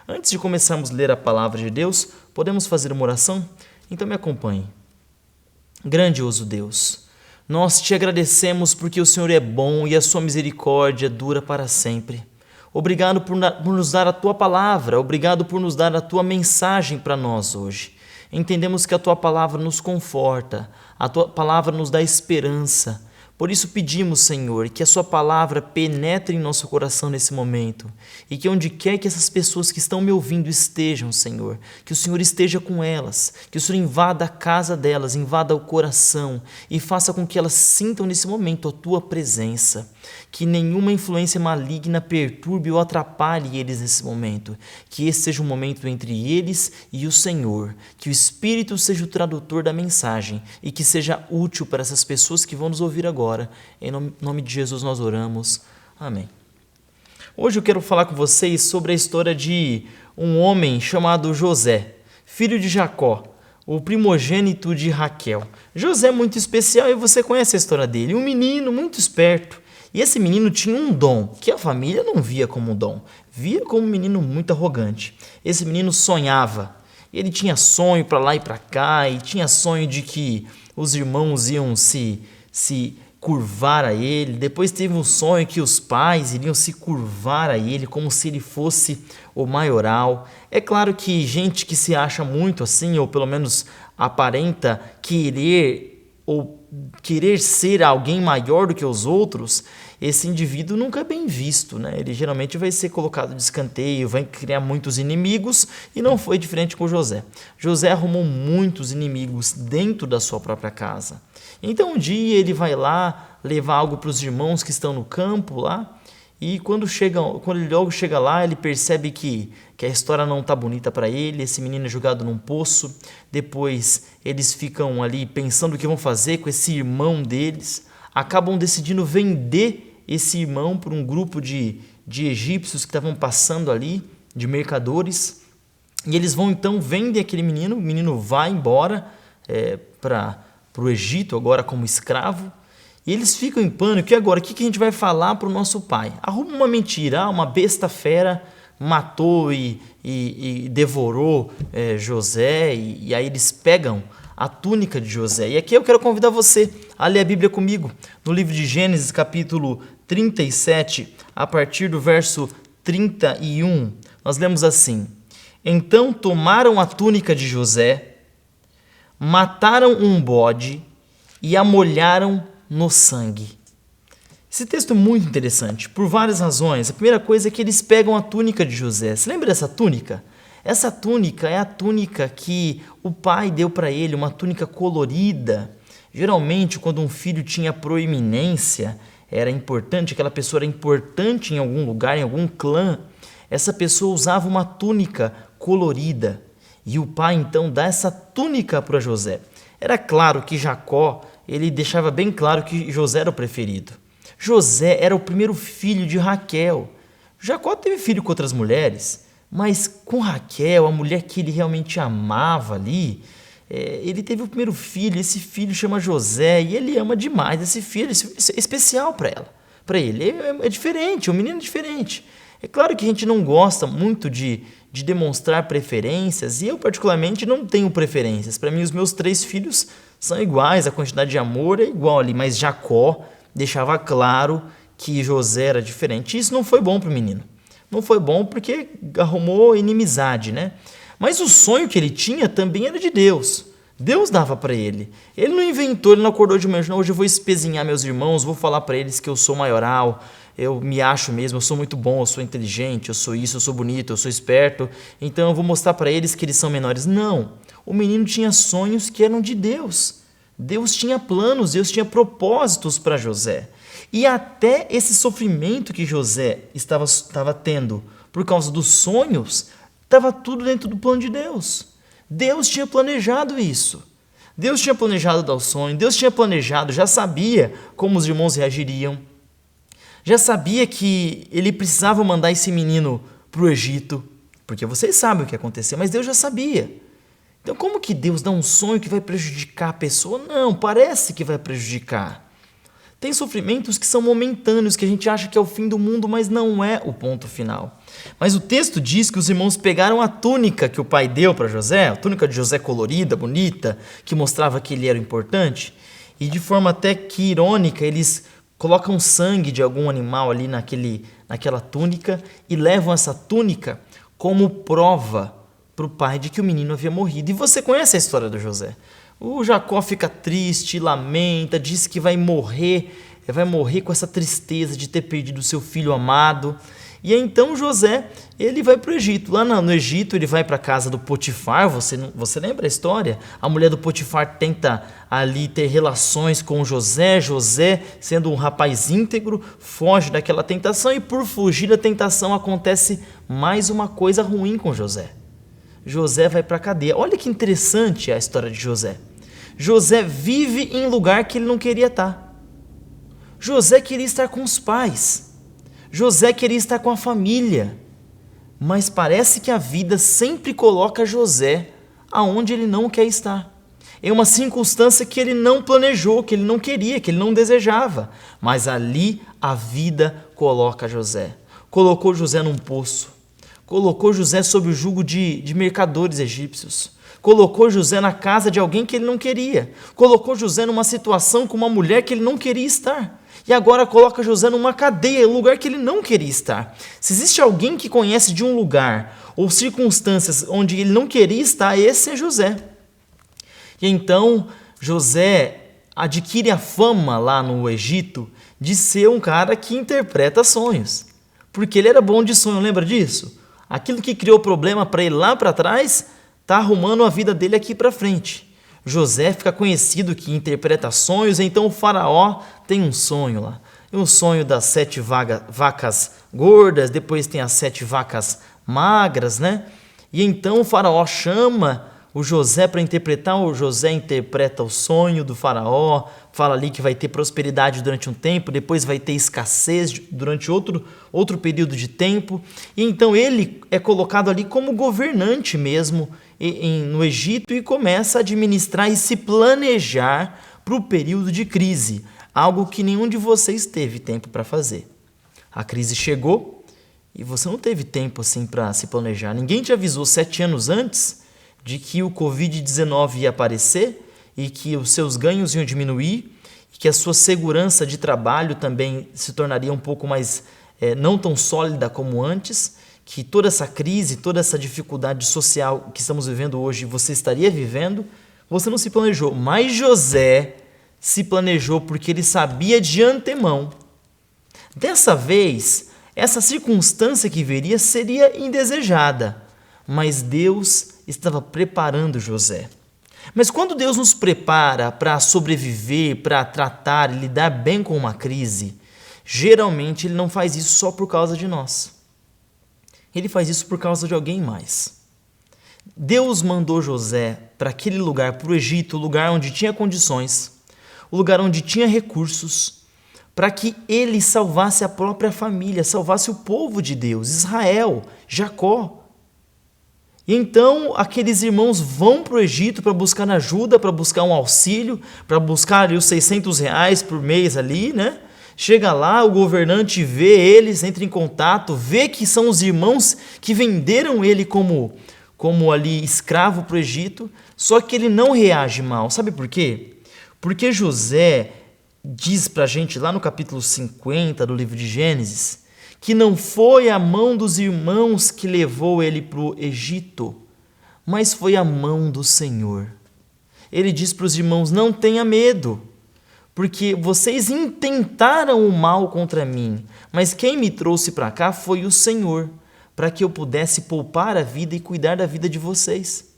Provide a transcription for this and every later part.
Antes de começarmos a ler a palavra de Deus, podemos fazer uma oração? Então me acompanhe. Grandioso Deus, nós te agradecemos porque o Senhor é bom e a sua misericórdia dura para sempre. Obrigado por nos dar a tua palavra, obrigado por nos dar a tua mensagem para nós hoje. Entendemos que a tua palavra nos conforta, a tua palavra nos dá esperança. Por isso pedimos, Senhor, que a sua palavra penetre em nosso coração nesse momento e que onde quer que essas pessoas que estão me ouvindo estejam, Senhor, que o Senhor esteja com elas, que o Senhor invada a casa delas, invada o coração e faça com que elas sintam nesse momento a tua presença. Que nenhuma influência maligna perturbe ou atrapalhe eles nesse momento. Que esse seja um momento entre eles e o Senhor. Que o Espírito seja o tradutor da mensagem e que seja útil para essas pessoas que vão nos ouvir agora. Em nome de Jesus nós oramos. Amém. Hoje eu quero falar com vocês sobre a história de um homem chamado José, filho de Jacó, o primogênito de Raquel. José é muito especial e você conhece a história dele. Um menino muito esperto. E esse menino tinha um dom, que a família não via como um dom, via como um menino muito arrogante. Esse menino sonhava, ele tinha sonho para lá e para cá, e tinha sonho de que os irmãos iam se curvar a ele. Depois teve um sonho que os pais iriam se curvar a ele, como se ele fosse o maioral. É claro que gente que se acha muito assim, ou pelo menos aparenta querer ser alguém maior do que os outros, esse indivíduo nunca é bem visto, né? Ele geralmente vai ser colocado de escanteio, vai criar muitos inimigos, e não foi diferente com José. José arrumou muitos inimigos dentro da sua própria casa. Então um dia ele vai lá levar algo para os irmãos que estão no campo lá, e quando ele logo chega lá, ele percebe que a história não está bonita para ele. Esse menino é jogado num poço. Depois eles ficam ali pensando o que vão fazer com esse irmão deles. Acabam decidindo vender esse irmão por um grupo de egípcios que estavam passando ali, de mercadores. E eles vão então, vendem aquele menino. O menino vai embora para o Egito agora como escravo. E eles ficam em pânico. E agora, o que a gente vai falar para o nosso pai? Arruma uma mentira. Uma besta fera matou e devorou José. E aí eles pegam a túnica de José. E aqui eu quero convidar você a ler a Bíblia comigo. No livro de Gênesis, capítulo 37, a partir do verso 31, nós lemos assim: Então tomaram a túnica de José, mataram um bode e a molharam no sangue. Esse texto é muito interessante, por várias razões. A primeira coisa é que eles pegam a túnica de José. Você lembra dessa túnica? Essa túnica é a túnica que o pai deu para ele, uma túnica colorida. Geralmente, quando um filho tinha proeminência, era importante, aquela pessoa era importante em algum lugar, em algum clã, essa pessoa usava uma túnica colorida. E o pai, então, dá essa túnica para José. Era claro que Jacó, ele deixava bem claro que José era o preferido. José era o primeiro filho de Raquel. Jacó teve filho com outras mulheres, mas com Raquel, a mulher que ele realmente amava ali, ele teve o primeiro filho. Esse filho chama José e ele ama demais esse filho, é especial para ele. É diferente, é um menino diferente. É claro que a gente não gosta muito de demonstrar preferências, e eu particularmente não tenho preferências. Para mim, os meus 3 filhos são iguais, a quantidade de amor é igual ali, mas Jacó deixava claro que José era diferente. Isso não foi bom para o menino. Não foi bom porque arrumou inimizade, né? Mas o sonho que ele tinha também era de Deus. Deus dava para ele. Ele não inventou, ele não acordou de manhã, não, hoje eu vou espezinhar meus irmãos, vou falar para eles que eu sou maioral, eu me acho mesmo, eu sou muito bom, eu sou inteligente, eu sou isso, eu sou bonito, eu sou esperto, então eu vou mostrar para eles que eles são menores. Não, o menino tinha sonhos que eram de Deus. Deus tinha planos, Deus tinha propósitos para José. E até esse sofrimento que José estava tendo por causa dos sonhos, estava tudo dentro do plano de Deus. Deus tinha planejado isso. Deus tinha planejado dar o sonho, Deus tinha planejado, já sabia como os irmãos reagiriam, já sabia que ele precisava mandar esse menino para o Egito, porque vocês sabem o que aconteceu, mas Deus já sabia. Então, como que Deus dá um sonho que vai prejudicar a pessoa? Não, parece que vai prejudicar. Tem sofrimentos que são momentâneos, que a gente acha que é o fim do mundo, mas não é o ponto final. Mas o texto diz que os irmãos pegaram a túnica que o pai deu para José, a túnica de José colorida, bonita, que mostrava que ele era importante, e de forma até que irônica, eles colocam sangue de algum animal ali naquela túnica e levam essa túnica como prova para o pai de que o menino havia morrido. E você conhece a história do José. O Jacó fica triste, lamenta, diz que vai morrer com essa tristeza de ter perdido o seu filho amado. E então José, ele vai para o Egito. Lá no Egito, ele vai para a casa do Potifar. Você lembra a história? A mulher do Potifar tenta ali ter relações com José. José, sendo um rapaz íntegro, foge daquela tentação. E por fugir da tentação, acontece mais uma coisa ruim com José. José vai para a cadeia. Olha que interessante a história de José. José vive em lugar que ele não queria estar. José queria estar com os pais. José queria estar com a família. Mas parece que a vida sempre coloca José aonde ele não quer estar. Em uma circunstância que ele não planejou, que ele não queria, que ele não desejava. Mas ali a vida coloca José. Colocou José num poço. Colocou José sob o jugo de mercadores egípcios. Colocou José na casa de alguém que ele não queria. Colocou José numa situação com uma mulher que ele não queria estar. E agora coloca José numa cadeia, um lugar que ele não queria estar. Se existe alguém que conhece de um lugar ou circunstâncias onde ele não queria estar, esse é José. E então José adquire a fama lá no Egito de ser um cara que interpreta sonhos. Porque ele era bom de sonho, lembra disso? Aquilo que criou problema para ele lá para trás, está arrumando a vida dele aqui para frente. José fica conhecido que interpreta sonhos, então o faraó tem um sonho lá. Um sonho das 7 vacas gordas, depois tem as 7 vacas magras, né? E então o faraó chama o José para interpretar, o José interpreta o sonho do faraó, fala ali que vai ter prosperidade durante um tempo, depois vai ter escassez durante outro período de tempo. E então ele é colocado ali como governante mesmo no Egito e começa a administrar e se planejar para o período de crise, algo que nenhum de vocês teve tempo para fazer. A crise chegou e você não teve tempo assim para se planejar. Ninguém te avisou 7 anos antes de que o Covid-19 ia aparecer e que os seus ganhos iam diminuir, e que a sua segurança de trabalho também se tornaria um pouco mais não tão sólida como antes, que toda essa crise, toda essa dificuldade social que estamos vivendo hoje, você estaria vivendo. Você não se planejou, mas José se planejou porque ele sabia de antemão. Dessa vez, essa circunstância que viria seria indesejada, mas Deus estava preparando José. Mas quando Deus nos prepara para sobreviver, para tratar e lidar bem com uma crise, geralmente Ele não faz isso só por causa de nós. Ele faz isso por causa de alguém mais. Deus mandou José para aquele lugar, para o Egito, o lugar onde tinha condições, o lugar onde tinha recursos, para que ele salvasse a própria família, salvasse o povo de Deus, Israel, Jacó. E então aqueles irmãos vão para o Egito para buscar ajuda, para buscar um auxílio, para buscar ali os R$600 por mês ali, né? Chega lá, o governante vê eles, entra em contato, vê que são os irmãos que venderam ele como ali escravo para o Egito, só que ele não reage mal. Sabe por quê? Porque José diz para a gente lá no capítulo 50 do livro de Gênesis, que não foi a mão dos irmãos que levou ele para o Egito, mas foi a mão do Senhor. Ele diz para os irmãos, não tenha medo, porque vocês intentaram o mal contra mim, mas quem me trouxe para cá foi o Senhor, para que eu pudesse poupar a vida e cuidar da vida de vocês.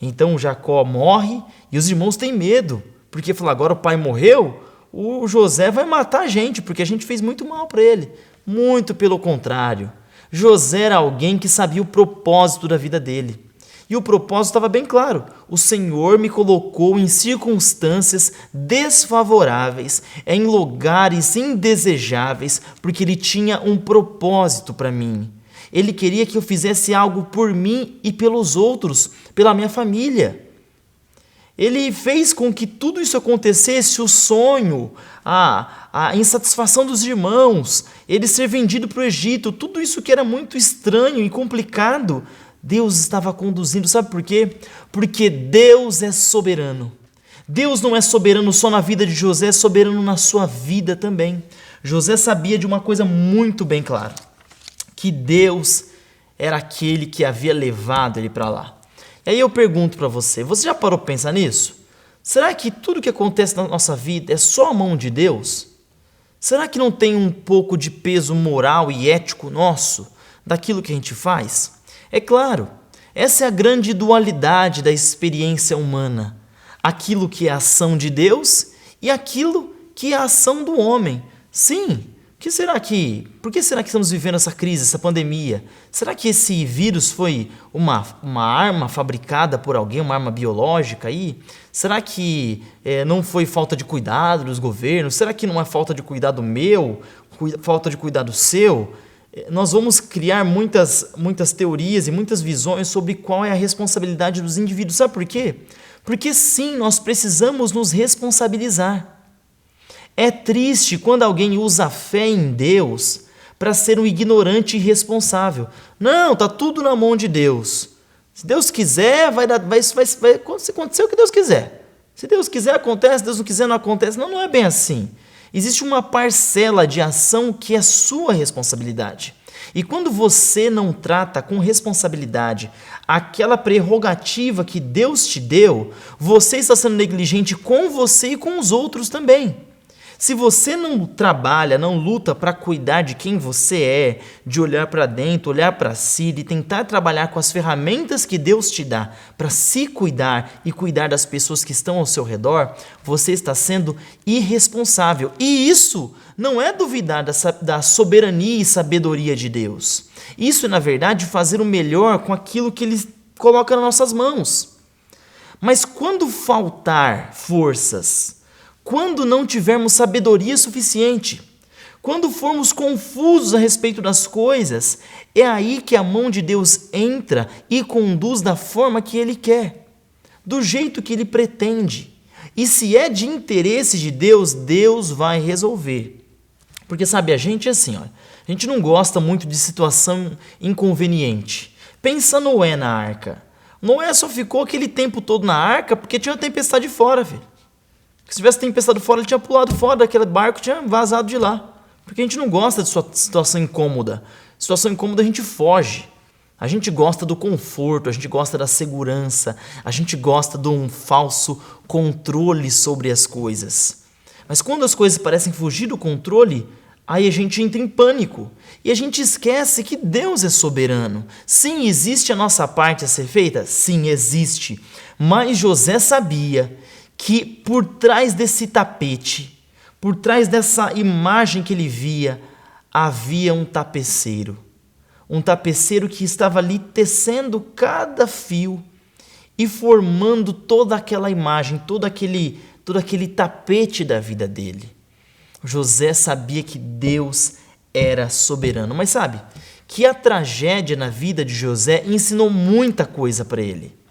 Então Jacó morre e os irmãos têm medo, porque falam, agora o pai morreu, o José vai matar a gente, porque a gente fez muito mal para ele. Muito pelo contrário, José era alguém que sabia o propósito da vida dele. E o propósito estava bem claro. O Senhor me colocou em circunstâncias desfavoráveis, em lugares indesejáveis, porque Ele tinha um propósito para mim. Ele queria que eu fizesse algo por mim e pelos outros, pela minha família. Ele fez com que tudo isso acontecesse, o sonho, a insatisfação dos irmãos, ele ser vendido para o Egito, tudo isso que era muito estranho e complicado, Deus estava conduzindo. Sabe por quê? Porque Deus é soberano. Deus não é soberano só na vida de José, é soberano na sua vida também. José sabia de uma coisa muito bem clara, que Deus era aquele que havia levado ele para lá. E aí eu pergunto para você, você já parou para pensar nisso? Será que tudo que acontece na nossa vida é só a mão de Deus? Será que não tem um pouco de peso moral e ético nosso daquilo que a gente faz? É claro, essa é a grande dualidade da experiência humana. Aquilo que é a ação de Deus e aquilo que é a ação do homem. Sim, por que será que estamos vivendo essa crise, essa pandemia? Será que esse vírus foi uma arma fabricada por alguém, uma arma biológica aí? Será que não foi falta de cuidado dos governos? Será que não é falta de cuidado meu, falta de cuidado seu? Nós vamos criar muitas teorias e muitas visões sobre qual é a responsabilidade dos indivíduos. Sabe por quê? Porque sim, nós precisamos nos responsabilizar. É triste quando alguém usa a fé em Deus para ser um ignorante e irresponsável. Não, está tudo na mão de Deus. Se Deus quiser, vai acontecer o que Deus quiser. Se Deus quiser, acontece. Se Deus não quiser, não acontece. Não é bem assim. Existe uma parcela de ação que é sua responsabilidade. E quando você não trata com responsabilidade aquela prerrogativa que Deus te deu, você está sendo negligente com você e com os outros também. Se você não trabalha, não luta para cuidar de quem você é, de olhar para dentro, olhar para si, de tentar trabalhar com as ferramentas que Deus te dá para se cuidar e cuidar das pessoas que estão ao seu redor, você está sendo irresponsável. E isso não é duvidar da soberania e sabedoria de Deus. Isso é, na verdade, fazer o melhor com aquilo que Ele coloca nas nossas mãos. Mas quando faltar forças, quando não tivermos sabedoria suficiente, quando formos confusos a respeito das coisas, é aí que a mão de Deus entra e conduz da forma que Ele quer, do jeito que Ele pretende. E se é de interesse de Deus, Deus vai resolver. Porque sabe, a gente é assim, a gente não gosta muito de situação inconveniente. Pensa Noé na arca. Noé só ficou aquele tempo todo na arca porque tinha uma tempestade fora, filho. Se tivesse tempestade fora, ele tinha pulado fora daquele barco, tinha vazado de lá. Porque a gente não gosta de situação incômoda. Situação incômoda a gente foge. A gente gosta do conforto, a gente gosta da segurança, a gente gosta de um falso controle sobre as coisas. Mas quando as coisas parecem fugir do controle, aí a gente entra em pânico. E a gente esquece que Deus é soberano. Sim, existe a nossa parte a ser feita? Sim, existe. Mas José sabia que por trás desse tapete, por trás dessa imagem que ele via, havia um tapeceiro. Um tapeceiro que estava ali tecendo cada fio e formando toda aquela imagem, todo aquele tapete da vida dele. José sabia que Deus era soberano. Mas sabe, que a tragédia na vida de José ensinou muita coisa para ele.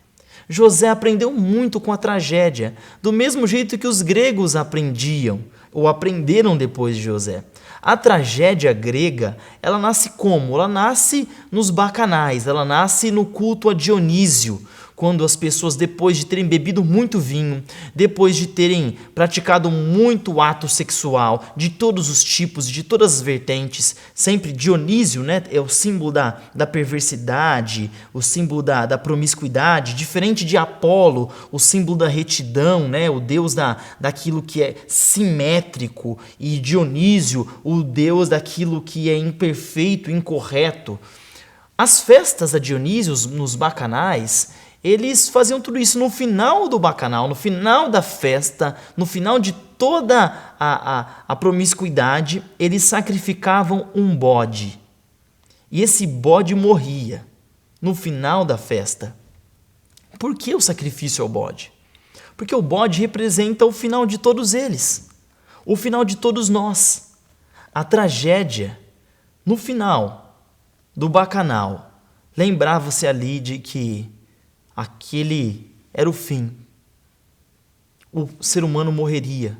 José aprendeu muito com a tragédia, do mesmo jeito que os gregos aprendiam, ou aprenderam depois de José. A tragédia grega, ela nasce como? Ela nasce nos bacanais, ela nasce no culto a Dionísio, quando as pessoas, depois de terem bebido muito vinho, depois de terem praticado muito ato sexual, de todos os tipos, de todas as vertentes, sempre Dionísio, né, é o símbolo da perversidade, o símbolo da promiscuidade, diferente de Apolo, o símbolo da retidão, né, o deus daquilo que é simétrico, e Dionísio, o deus daquilo que é imperfeito, incorreto. As festas a Dionísio nos bacanais, eles faziam tudo isso no final do bacanal, no final da festa, no final de toda a promiscuidade, eles sacrificavam um bode. E esse bode morria no final da festa. Por que o sacrifício ao bode? Porque o bode representa o final de todos eles, o final de todos nós. A tragédia, no final do bacanal, lembrava-se ali de que aquele era o fim. o ser humano morreria.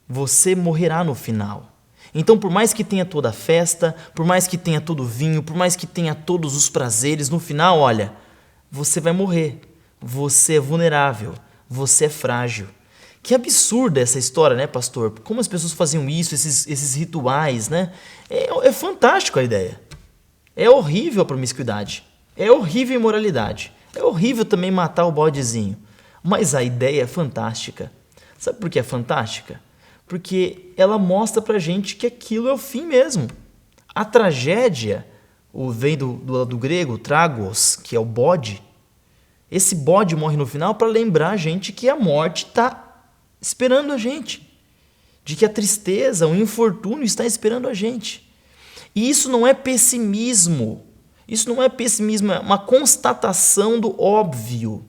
Você morrerá no final. Então, por mais que tenha toda a festa, por mais que tenha todo o vinho, por mais que tenha todos os prazeres, no final, olha, você vai morrer. Você é vulnerável. Você é frágil. Que absurda essa história, né, pastor? Como as pessoas faziam isso, esses rituais, né? É fantástico a ideia. É horrível a promiscuidade. É horrível a imoralidade. É horrível também matar o bodezinho. Mas a ideia é fantástica. Sabe por que é fantástica? Porque ela mostra pra gente que aquilo é o fim mesmo. A tragédia, vem do grego, tragos, que é o bode. Esse bode morre no final para lembrar a gente que a morte está esperando a gente. De que a tristeza, o infortúnio está esperando a gente. E isso não é pessimismo. Isso não é pessimismo, é uma constatação do óbvio.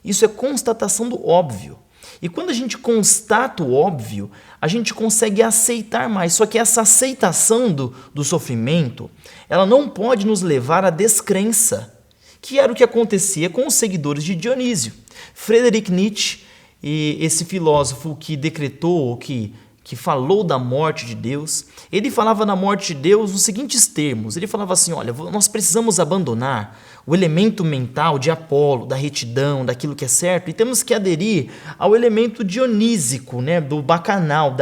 Isso é constatação do óbvio. E quando a gente constata o óbvio, a gente consegue aceitar mais. Só que essa aceitação do sofrimento, ela não pode nos levar à descrença, que era o que acontecia com os seguidores de Dionísio. Friedrich Nietzsche, esse filósofo que decretou, que falou da morte de Deus, ele falava da morte de Deus nos seguintes termos. Ele falava assim, olha, nós precisamos abandonar o elemento mental de Apolo, da retidão, daquilo que é certo, e temos que aderir ao elemento dionísico, né, do bacanal,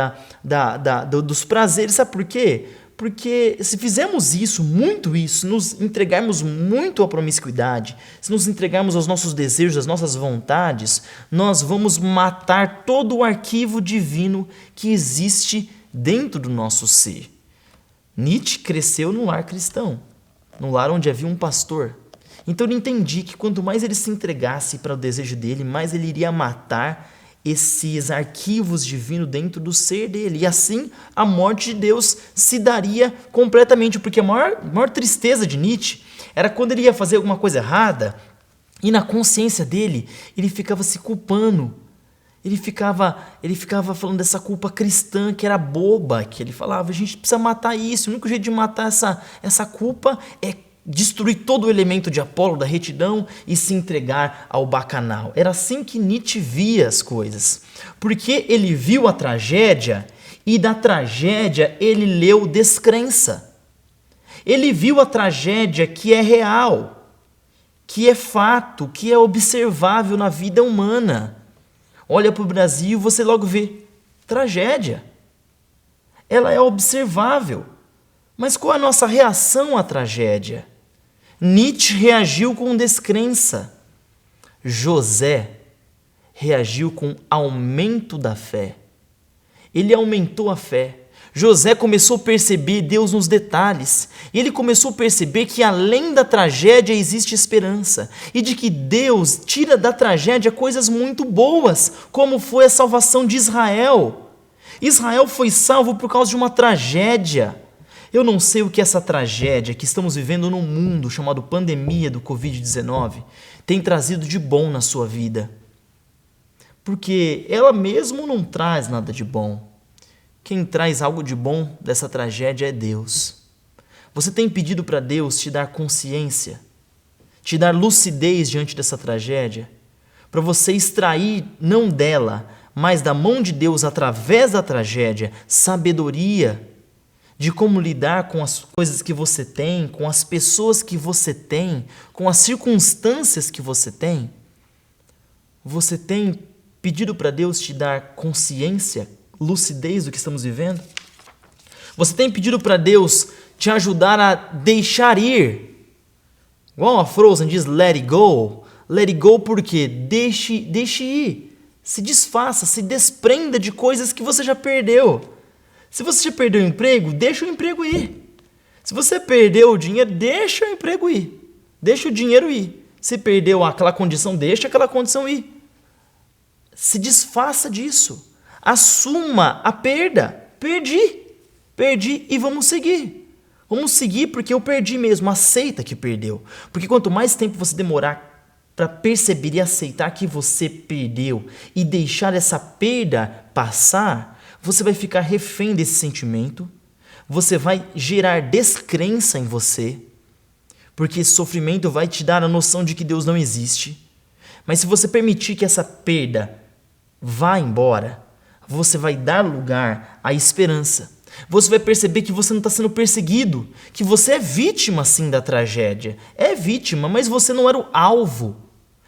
dos prazeres. Sabe por quê? Porque se fizermos isso, muito isso, nos entregarmos muito à promiscuidade, se nos entregarmos aos nossos desejos, às nossas vontades, nós vamos matar todo o arquivo divino que existe dentro do nosso ser. Nietzsche cresceu num lar cristão, num lar onde havia um pastor. Então ele entendia que quanto mais ele se entregasse para o desejo dele, mais ele iria matar esses arquivos divinos dentro do ser dele. E assim a morte de Deus se daria completamente, porque a maior tristeza de Nietzsche era quando ele ia fazer alguma coisa errada e na consciência dele ele ficava se culpando. Ele ficava falando dessa culpa cristã que era boba, que ele falava, a gente precisa matar isso, o único jeito de matar essa culpa é destruir todo o elemento de Apolo, da retidão, e se entregar ao bacanal. Era assim que Nietzsche via as coisas. Porque ele viu a tragédia, e da tragédia ele leu descrença. Ele viu a tragédia que é real, que é fato, que é observável na vida humana. Olha para o Brasil e você logo vê tragédia. Ela é observável. Mas qual é a nossa reação à tragédia? Nietzsche reagiu com descrença. José reagiu com aumento da fé. Ele aumentou a fé. José começou a perceber Deus nos detalhes. E ele começou a perceber que além da tragédia existe esperança. E de que Deus tira da tragédia coisas muito boas, como foi a salvação de Israel. Israel foi salvo por causa de uma tragédia. Eu não sei o que essa tragédia que estamos vivendo no mundo, chamado pandemia do Covid-19, tem trazido de bom na sua vida. Porque ela mesmo não traz nada de bom. Quem traz algo de bom dessa tragédia é Deus. Você tem pedido para Deus te dar consciência, te dar lucidez diante dessa tragédia, para você extrair, não dela, mas da mão de Deus, através da tragédia, sabedoria de como lidar com as coisas que você tem, com as pessoas que você tem, com as circunstâncias que você tem? Você tem pedido para Deus te dar consciência, lucidez do que estamos vivendo? Você tem pedido para Deus te ajudar a deixar ir? Igual a Frozen diz, let it go. Let it go por quê? Deixe ir. Se desfaça, se desprenda de coisas que você já perdeu. Se você já perdeu o emprego, deixa o emprego ir. Se você perdeu o dinheiro, deixa o emprego ir. Deixa o dinheiro ir. Se perdeu aquela condição, deixa aquela condição ir. Se desfaça disso. Assuma a perda. Perdi e vamos seguir. Vamos seguir porque eu perdi mesmo. Aceita que perdeu. Porque quanto mais tempo você demorar para perceber e aceitar que você perdeu e deixar essa perda passar, você vai ficar refém desse sentimento, você vai gerar descrença em você, porque esse sofrimento vai te dar a noção de que Deus não existe. Mas se você permitir que essa perda vá embora, você vai dar lugar à esperança. Você vai perceber que você não está sendo perseguido, que você é vítima sim da tragédia. É vítima, mas você não era o alvo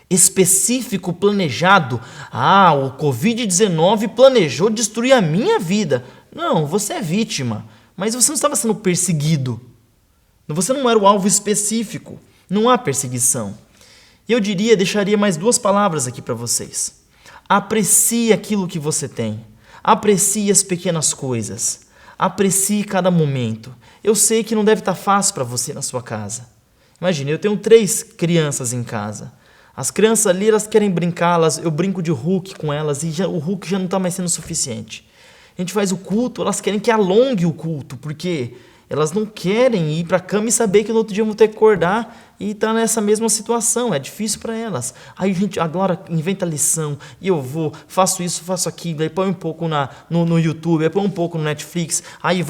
específico, planejado. O Covid-19 planejou destruir a minha vida. Não, você é vítima, mas você não estava sendo perseguido. Você não era o alvo específico. Não há perseguição. E eu deixaria mais 2 palavras aqui para vocês. Aprecie aquilo que você tem. Aprecie as pequenas coisas. Aprecie cada momento. Eu sei que não deve estar fácil para você na sua casa. Imagine, eu tenho 3 crianças em casa. As crianças ali, elas querem brincar, eu brinco de Hulk com elas e o Hulk já não está mais sendo suficiente. A gente faz o culto, elas querem que alongue o culto, porque elas não querem ir para a cama e saber que no outro dia vão ter que acordar e estar nessa mesma situação. É difícil para elas. Aí a gente agora inventa lição e eu faço isso, faço aquilo, aí põe um pouco no YouTube, aí põe um pouco no Netflix, aí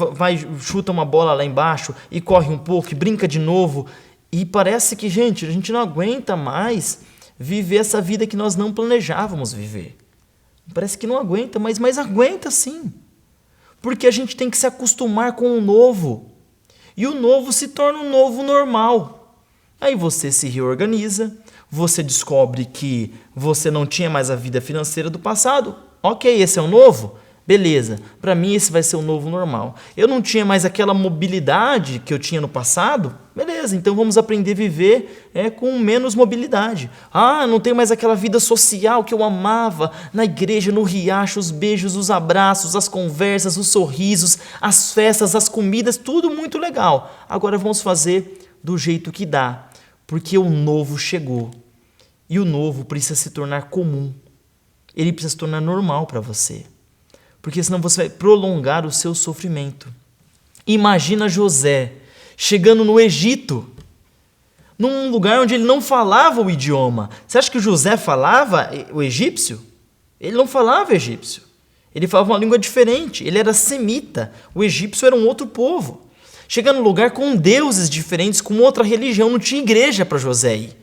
chuta uma bola lá embaixo e corre um pouco e brinca de novo. E parece que, gente, a gente não aguenta mais viver essa vida que nós não planejávamos viver. Parece que não aguenta, mas aguenta sim. Porque a gente tem que se acostumar com o novo. E o novo se torna um novo normal. Aí você se reorganiza, você descobre que você não tinha mais a vida financeira do passado. Ok, esse é o novo? Beleza, para mim esse vai ser o novo normal. Eu não tinha mais aquela mobilidade que eu tinha no passado? Beleza, então vamos aprender a viver com menos mobilidade. Não tenho mais aquela vida social que eu amava, na igreja, no riacho, os beijos, os abraços, as conversas, os sorrisos, as festas, as comidas, tudo muito legal. Agora vamos fazer do jeito que dá, porque o novo chegou. E o novo precisa se tornar comum. Ele precisa se tornar normal para você. Porque senão você vai prolongar o seu sofrimento. Imagina José chegando no Egito, num lugar onde ele não falava o idioma. Você acha que José falava o egípcio? Ele não falava egípcio. Ele falava uma língua diferente. Ele era semita. O egípcio era um outro povo. Chegando num lugar com deuses diferentes, com outra religião. Não tinha igreja para José ir.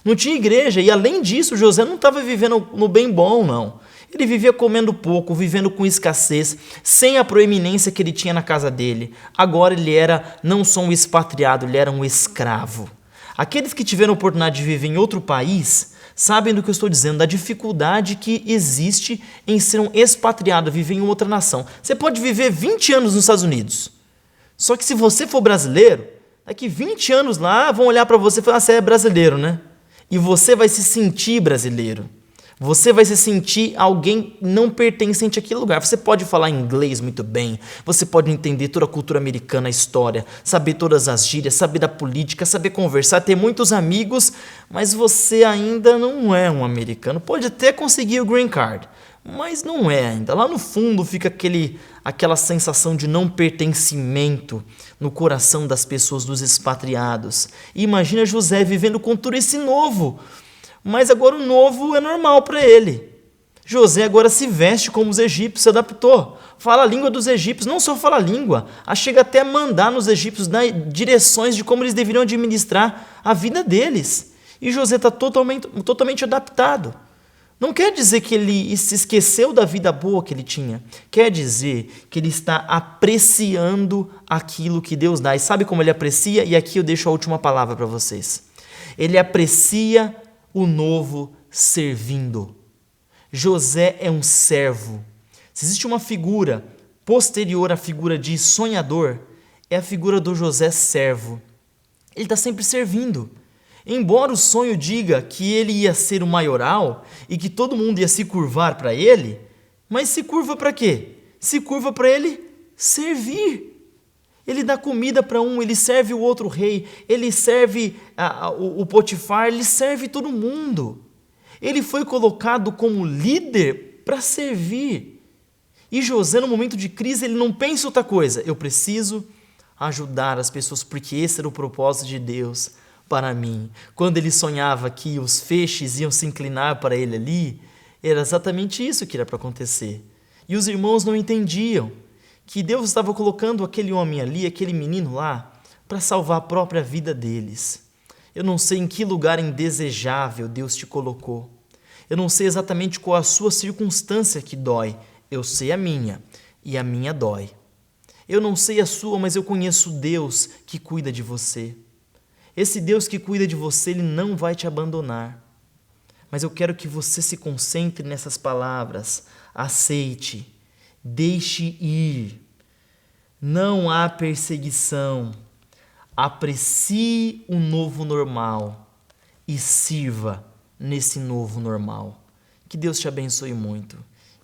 Não tinha igreja. E além disso, José não estava vivendo no bem bom, não. Ele vivia comendo pouco, vivendo com escassez, sem a proeminência que ele tinha na casa dele. Agora ele era não só um expatriado, ele era um escravo. Aqueles que tiveram a oportunidade de viver em outro país sabem do que eu estou dizendo, da dificuldade que existe em ser um expatriado, viver em outra nação. Você pode viver 20 anos nos Estados Unidos, só que se você for brasileiro, daqui 20 anos lá vão olhar para você e falar, você é brasileiro, né? E você vai se sentir brasileiro. Você vai se sentir alguém não pertencente àquele lugar. Você pode falar inglês muito bem, você pode entender toda a cultura americana, a história, saber todas as gírias, saber da política, saber conversar, ter muitos amigos, mas você ainda não é um americano. Pode até conseguir o green card, mas não é ainda. Lá no fundo fica aquela sensação de não pertencimento no coração das pessoas, dos expatriados. E imagina José vivendo com tudo esse novo. Mas agora o novo é normal para ele. José agora se veste como os egípcios, se adaptou. Fala a língua dos egípcios, não só fala a língua, chega até a mandar nos egípcios, dar direções de como eles deveriam administrar a vida deles. E José está totalmente adaptado. Não quer dizer que ele se esqueceu da vida boa que ele tinha. Quer dizer que ele está apreciando aquilo que Deus dá. E sabe como ele aprecia? E aqui eu deixo a última palavra para vocês. Ele aprecia o novo servindo. José é um servo. Se existe uma figura posterior à figura de sonhador, é a figura do José servo. Ele está sempre servindo. Embora o sonho diga que ele ia ser o maioral e que todo mundo ia se curvar para ele, mas se curva para quê? Se curva para ele servir. Ele dá comida para um, ele serve o outro rei, ele serve o Potifar, ele serve todo mundo. Ele foi colocado como líder para servir. E José, no momento de crise, ele não pensa outra coisa. Eu preciso ajudar as pessoas, porque esse era o propósito de Deus para mim. Quando ele sonhava que os feixes iam se inclinar para ele ali, era exatamente isso que era para acontecer. E os irmãos não entendiam que Deus estava colocando aquele homem ali, aquele menino lá, para salvar a própria vida deles. Eu não sei em que lugar indesejável Deus te colocou. Eu não sei exatamente qual a sua circunstância que dói. Eu sei a minha, e a minha dói. Eu não sei a sua, mas eu conheço Deus que cuida de você. Esse Deus que cuida de você, Ele não vai te abandonar. Mas eu quero que você se concentre nessas palavras. Aceite, deixe ir. Não há perseguição. Aprecie o novo normal e sirva nesse novo normal. Que Deus te abençoe muito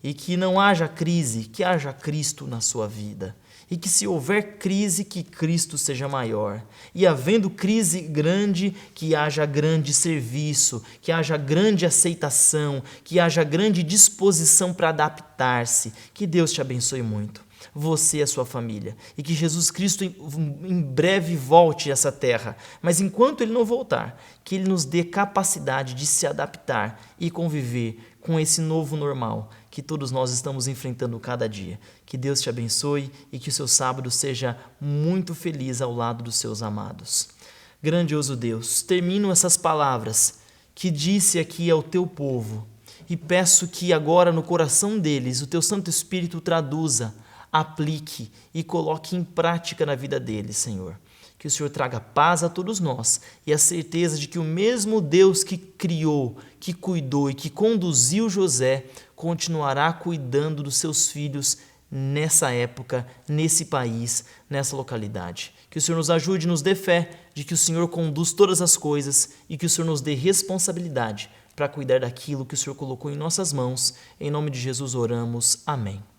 e que não haja crise, que haja Cristo na sua vida. E que se houver crise, que Cristo seja maior. E havendo crise grande, que haja grande serviço, que haja grande aceitação, que haja grande disposição para adaptar-se. Que Deus te abençoe muito, você e a sua família. E que Jesus Cristo em breve volte a essa terra. Mas enquanto Ele não voltar, que Ele nos dê capacidade de se adaptar e conviver com esse novo normal que todos nós estamos enfrentando cada dia. Que Deus te abençoe e que o seu sábado seja muito feliz ao lado dos seus amados. Grandioso Deus, termino essas palavras que disse aqui ao teu povo e peço que agora no coração deles o teu Santo Espírito traduza, aplique e coloque em prática na vida deles, Senhor. Que o Senhor traga paz a todos nós e a certeza de que o mesmo Deus que criou, que cuidou e que conduziu José, continuará cuidando dos seus filhos nessa época, nesse país, nessa localidade. Que o Senhor nos ajude, nos dê fé de que o Senhor conduz todas as coisas e que o Senhor nos dê responsabilidade para cuidar daquilo que o Senhor colocou em nossas mãos. Em nome de Jesus oramos. Amém.